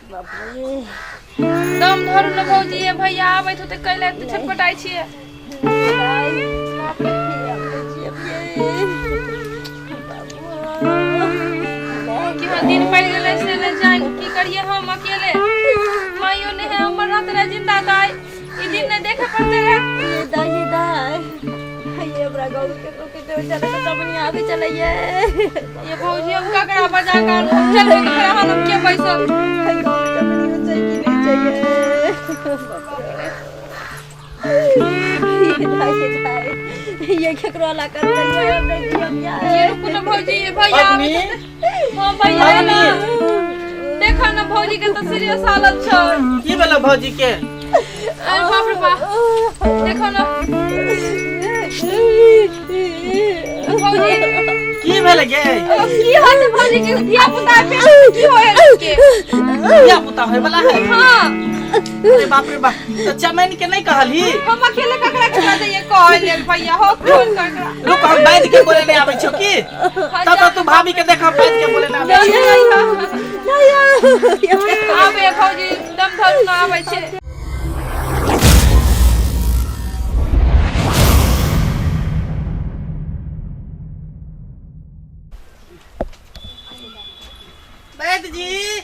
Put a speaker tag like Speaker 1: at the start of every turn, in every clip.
Speaker 1: दम धरू न भौजी ये भैया आबै तो कैले छटपटाई छिए कि हम दिन पड़ गेले से ले जान की करिए हम अकेले माइयो ने है हमर रात रे जिंदा दाई ई दिन ने देखे पड़ते रे
Speaker 2: दाई ये बड़ा गौर के तो चले तो सबनी आगे चले ये
Speaker 1: भौजी हम काकड़ा बजा कर चले के हम के पैसा
Speaker 2: गौर चलनी चाहिए नहीं चाहिए ये केकरो ला कर ये
Speaker 1: कुछ भौजी ये भैया हां भैया ना देखा ना भौजी के तो सीरियस हालत छ
Speaker 3: की भेल भौजी के
Speaker 1: अरे बाप रे बाप देखो ना भौजी
Speaker 3: की भेल गे
Speaker 1: की हाल भौजी के धिया पुता पे की होय के
Speaker 3: धिया पुता होय वाला है
Speaker 1: हां
Speaker 3: अरे बाप रे बाप तो चमन के नहीं कहली
Speaker 1: हम अकेले ककरा खिला दे ये कहले भैया हो फोन करकरा
Speaker 3: रुक हम बैठ के बोले नहीं आबै छौ की तब तू भाभी के देख बैठ के बोले ना आबै
Speaker 1: आबे भौजी दम धरू ना आबै छे
Speaker 3: वैद्य जी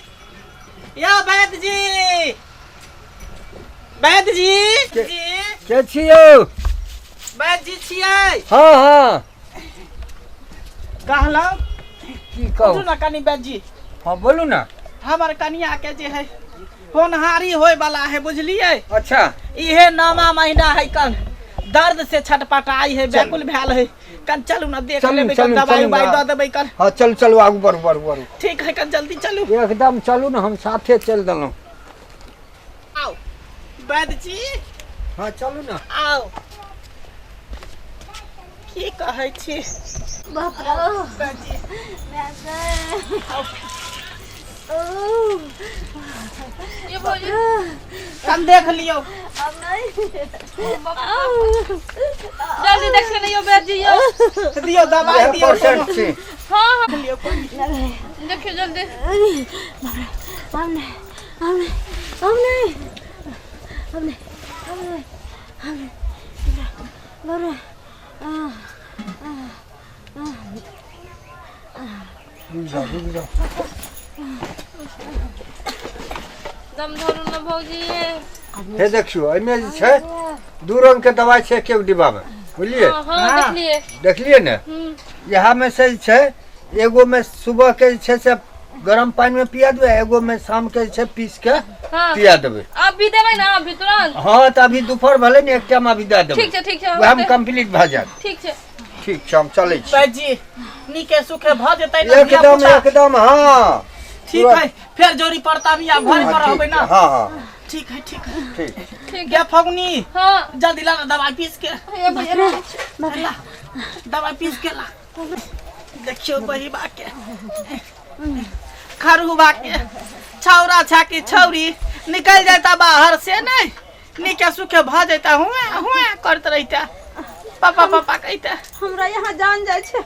Speaker 3: या वैद्य जी वैद्य जी
Speaker 4: के छियो
Speaker 3: वैद्य जी छियै
Speaker 4: हाँ हाँ
Speaker 3: कहलौ
Speaker 4: की कहू
Speaker 3: ना कनी वैद्य जी
Speaker 4: हाँ बोलू ना
Speaker 3: हमर कनिया के जे है होनहारी होय वाला है बुझलिए
Speaker 4: अच्छा
Speaker 3: इहे नौमा महीना है कल दर्द से छटपटाई है व्याकुल भैल है कल चलू ना देख लेबै कल दवाई उवाई दे देबै कल
Speaker 4: हाँ चल चलो आगू बढ़ू
Speaker 3: ठीक है कल जल्दी चलू
Speaker 4: एकदम चलू ना हम साथे चल देलहुँ
Speaker 3: आओ वैद्य जी
Speaker 4: हाँ चलू ना
Speaker 3: आओ की कहै छी
Speaker 2: बाप रे
Speaker 3: वैद्य जी
Speaker 1: ये भौजी
Speaker 3: हम देख लियो
Speaker 2: अब नहीं
Speaker 1: जल्दी देख ले यो बैठ जियो
Speaker 3: दियो दवाई दियो
Speaker 4: छी
Speaker 1: हां हां
Speaker 3: लियो
Speaker 1: देखियो जल्दी
Speaker 2: हमने
Speaker 1: दम धरू न भौजी
Speaker 4: हे देखियो एहिमे जे छै दू रंग के दवाई छै एक डिब्बा में बुझलिए
Speaker 1: हां देखलिए
Speaker 4: देखलिए ने यहाँ में से छै एगो में सुबह के छै से गरम पानी में पिया देबै एगो में शाम के छै पीस के पिया देबै
Speaker 1: अभी देबै ना अभी तुरंत
Speaker 4: हाँ तो अभी दोपहर भले ने एक टाइम अभी दे देबै
Speaker 1: ठीक छै
Speaker 4: वह हम कंप्लीट भ जात
Speaker 1: ठीक छै
Speaker 4: हम चलै छी
Speaker 3: वैद्य जी नीके सुखे भ जेतै ना
Speaker 4: एकदम हाँ
Speaker 3: ठीक है फिर जोरी पड़ता भी आप घर पर रहबै ना
Speaker 4: हाँ हाँ
Speaker 3: ठीक है
Speaker 4: ठीक
Speaker 3: क्या फगुनी
Speaker 1: हां
Speaker 3: जल्दी ला दवाई पीस के
Speaker 1: ये भैया
Speaker 3: ला दवाई पीस के ला देखियो बही बा के खरू बा के छौरा छाकी छौरी निकल जाता बाहर से नहीं निके सुखे भ जाता हुए करत रहता पापा पापा कहता
Speaker 2: हमरा यहाँ जान जाय छै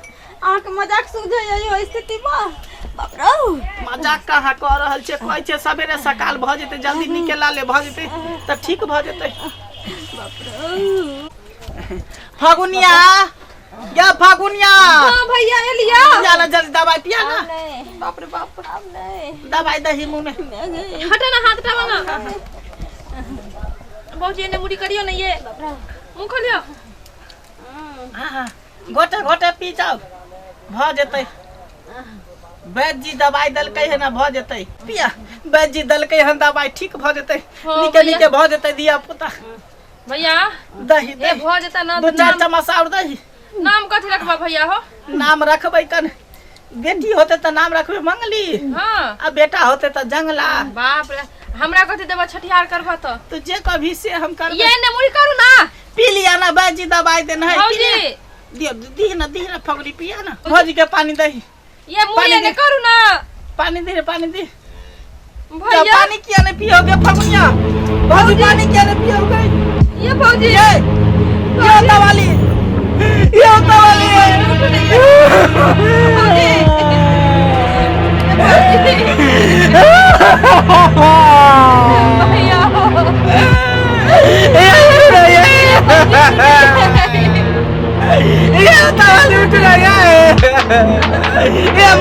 Speaker 2: आंख मजाक सुझे यही स्थिति बा बाप रे
Speaker 3: मजाक कहाँ कह रहल छै कहै छै सवेरे सकाल भ जेतै जल्दी निकला ले भ जेतै त ठीक भ जेतै
Speaker 2: बाप रे
Speaker 3: फागुनिया या फागुनिया
Speaker 1: हां भैया एलिया
Speaker 3: जाला जल्दी दवाई पिया ना
Speaker 2: बाप रे बाप अब नहीं
Speaker 3: दवाई दही मुंह में
Speaker 1: हटा ना हाथ हटावा ना भौजी ने मुड़ी करियो ना ये मुंह खोलियो
Speaker 3: हां गोटे गोटे पी जाओ भ जेतै वैद्य जी दवाई दलकै है ना भ जेतै पिया वैद्य जी दलकै है दवाई ठीक भ जेतै निके निके भ जेतै दिया पुता
Speaker 1: भैया
Speaker 3: दही
Speaker 1: ए भ जेता ना
Speaker 3: दो चार चम्मच और दही
Speaker 1: नाम कथि रखबा भैया हो
Speaker 3: नाम रखबै कन बेटी होते त नाम रखबै मंगली
Speaker 1: हां
Speaker 3: आ बेटा होते त जंगला
Speaker 1: बाप रे हमरा कथि देबा छठियार करबा त
Speaker 3: तू जे कभी से हम कर
Speaker 1: ये ने मुड़ी करू ना
Speaker 3: पी लिया ना वैद्य जी दवाई देना है
Speaker 1: भौजी
Speaker 3: दियो दी ना फगली पिया ना भौजी के पानी दही
Speaker 1: ये मुड़ी ने करू ना
Speaker 3: पानी दे पानी दे
Speaker 1: भैया
Speaker 3: पानी किया नहीं पियोगे फगुनिया भौजी पानी किया नहीं पियोगे
Speaker 1: ये भौजी
Speaker 3: ये होता वाली
Speaker 1: भौजी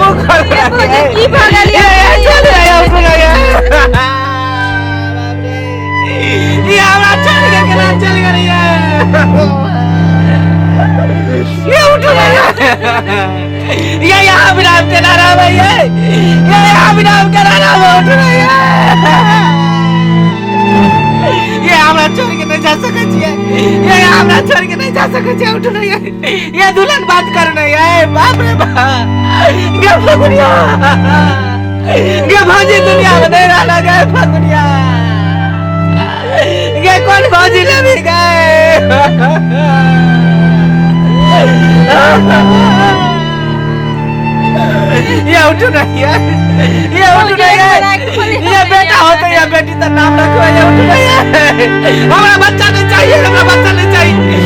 Speaker 3: मुंह खोल
Speaker 1: ये भौजी की भागल
Speaker 3: ये चल रहा है सुन गया ये हमरा चल के केना चल गई ये उठ गया ये यहाँ विराम के नारा है ये यहाँ विराम के नारा उठ गया ये हमरा छोड़ के नहीं जा सके छिए ये हमरा छोड़ के नहीं जा सके छिए उठ नहीं ये दुल्हन बात कर नहीं है बाप रे बाप ये फगुनिया ये भाजी दुनिया में नहीं रहना गए फगुनिया ये कौन भाजी ले गए ये उठ नहीं है ये उठ नहीं है ये बेटा हो तो ये बेटी तो नाम रखो ये उठ नहीं है हमारा बच्चा नहीं चाहिए हमारा बच्चा नहीं चाहिए